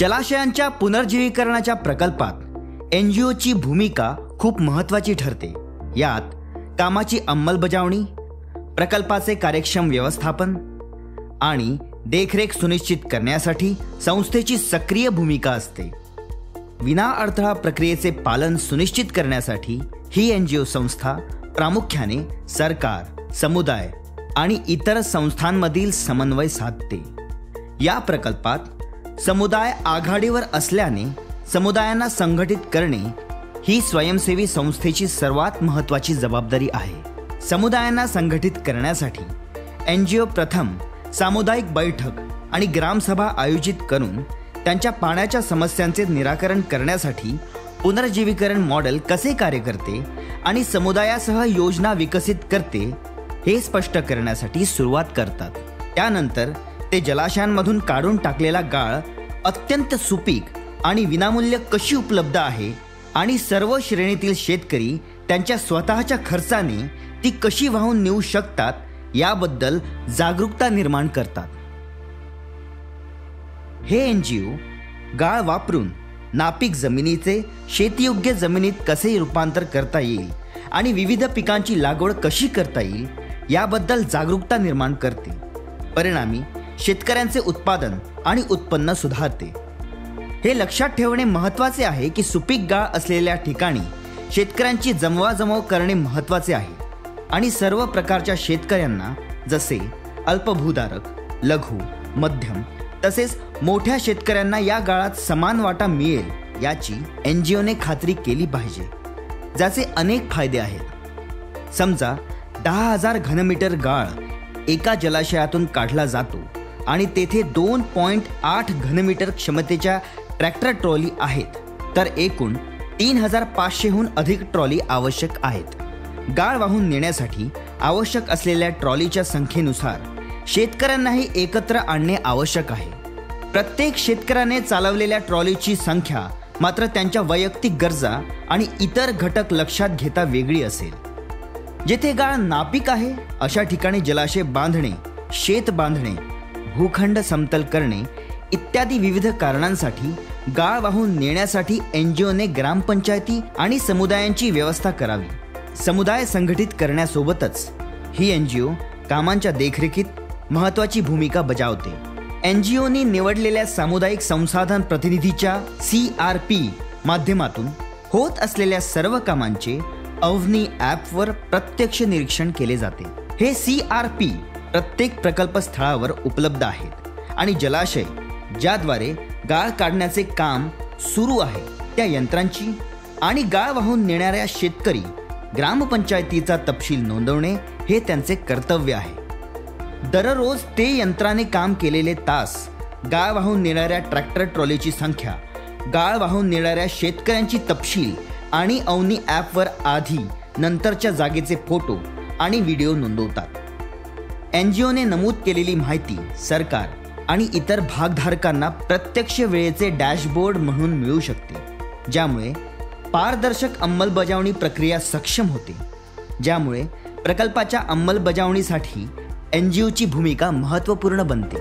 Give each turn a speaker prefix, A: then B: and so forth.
A: जलाशयांच्या पुनर्जीवीकरणाच्या प्रकल्पात एनजीओची भूमिका खूप महत्त्वाची ठरते। यात कामाची अंमलबजावणी, प्रकल्पाचे कार्यक्षम व्यवस्थापन आणि देखरेख सुनिश्चित करण्यासाठी संस्थेची सक्रिय भूमिका असते। विना अडथळा प्रक्रियेचे पालन सुनिश्चित करण्यासाठी ही एनजीओ संस्था प्रामुख्याने सरकार, समुदाय आणि इतर संस्थांमधील समन्वय साधते। या प्रकल्पात समुदाय आघाडीवर असल्याने समुदायांना संघटित करणे ही स्वयंसेवी संस्थेची सर्वात महत्त्वाची जबाबदारी आहे। समुदायांना संघटित करण्यासाठी एनजीओ प्रथम सामुदायिक बैठक आणि ग्रामसभा आयोजित करून त्यांच्या पाण्याच्या समस्यांचे निराकरण करण्यासाठी पुनर्जीवीकरण मॉडेल कसे कार्य करते आणि समुदायासह योजना विकसित करते हे स्पष्ट करण्यासाठी सुरुवात करतात। त्यानंतर ते जलाशयांमधून काढून टाकलेला गाळ अत्यंत सुपीक आणि विनामूल्य कशी उपलब्ध आहे आणि सर्व श्रेणीतील शेतकरी त्यांच्या स्वतःच्या खर्चाने ती कशी वाहून नेऊ शकतात याबद्दल जागरूकता निर्माण करतात। हे एनजीओ गाळ वापरून नापीक जमिनीचे शेतीयोग्य जमिनीत कसे रूपांतर करता येईल आणि विविध पिकांची लागवड कशी करता येईल याबद्दल जागरूकता निर्माण करते। परिणामी शेतकऱ्यांचे उत्पादन आणि उत्पन्न सुधारते। हे लक्षात ठेवणे महत्त्वाचे आहे की सुपीक गाळ असलेल्या ठिकाणी शेतकऱ्यांची जमवाजमव करणे महत्त्वाचे आहे आणि सर्व प्रकारच्या शेतकऱ्यांना जसे अल्पभूधारक, लघु, मध्यम तसेच मोठ्या शेतकऱ्यांना या गाळात समान वाटा मिळेल याची एनजीओने खात्री केली पाहिजे, ज्याचे अनेक फायदे आहेत। समजा 10,000 घनमीटर गाळ एका जलाशयातून काढला जातो आणि तेथे 2.8 घनमीटर क्षमतेच्या ट्रॅक्टर ट्रॉली आहेत, तर एकूण 3,500हून अधिक ट्रॉली आवश्यक आहेत। गाळ वाहून नेण्यासाठी आवश्यक असलेल्या ट्रॉलीच्या संख्येनुसार शेतकऱ्यांनाही एकत्र आणणे आवश्यक आहे। प्रत्येक शेतकऱ्याने चालवलेल्या ट्रॉलीची संख्या मात्र त्यांच्या वैयक्तिक गरजा आणि इतर घटक लक्षात घेता वेगळी असेल। जेथे गाळ नापीक आहे अशा ठिकाणी जलाशय बांधणे, शेत बांधणे, भूखंड समतल करणे इत्यादी विविध कारणांसाठी गाळ वाहून नेण्यासाठी एनजीओने ग्रामपंचायती आणि समुदायांची व्यवस्था करावी। समुदाय संघटित करण्यासोबतच ही एनजीओ कामांच्या देखरेखीत महत्त्वाची भूमिका बजावते। एनजीओनी निवडलेल्या सामुदायिक संसाधन प्रतिनिधीच्या CRP माध्यमातून होत असलेल्या सर्व कामांचे अवनी ॲपवर प्रत्यक्ष निरीक्षण केले जाते। हे CRP प्रत्येक प्रकल्प स्थळावर उपलब्ध आहेत आणि जलाशय ज्याद्वारे गाळ काढण्याचे काम सुरू आहे त्या यंत्रांची आणि गाळ वाहून नेणाऱ्या शेतकरी ग्रामपंचायतीचा तपशील नोंदवणे हे त्यांचे कर्तव्य आहे। दररोज ते यंत्राने काम केलेले तास, गाळ वाहून नेणाऱ्या ट्रॅक्टर ट्रॉलीची संख्या, गाळ वाहून नेणाऱ्या शेतकऱ्यांची तपशील आणि अवनी ॲपवर आधी नंतरच्या जागेचे फोटो आणि व्हिडिओ नोंदवतात। एनजीओने नमूद केलेली माहिती सरकार आणि इतर भागधारकांना प्रत्यक्ष वेळेचे डॅशबोर्ड म्हणून मिळू शकते, ज्यामुळे पारदर्शक अंमलबजावणी प्रक्रिया सक्षम होते, ज्यामुळे प्रकल्पाच्या अंमलबजावणीसाठी एनजीओची भूमिका महत्त्वपूर्ण बनते।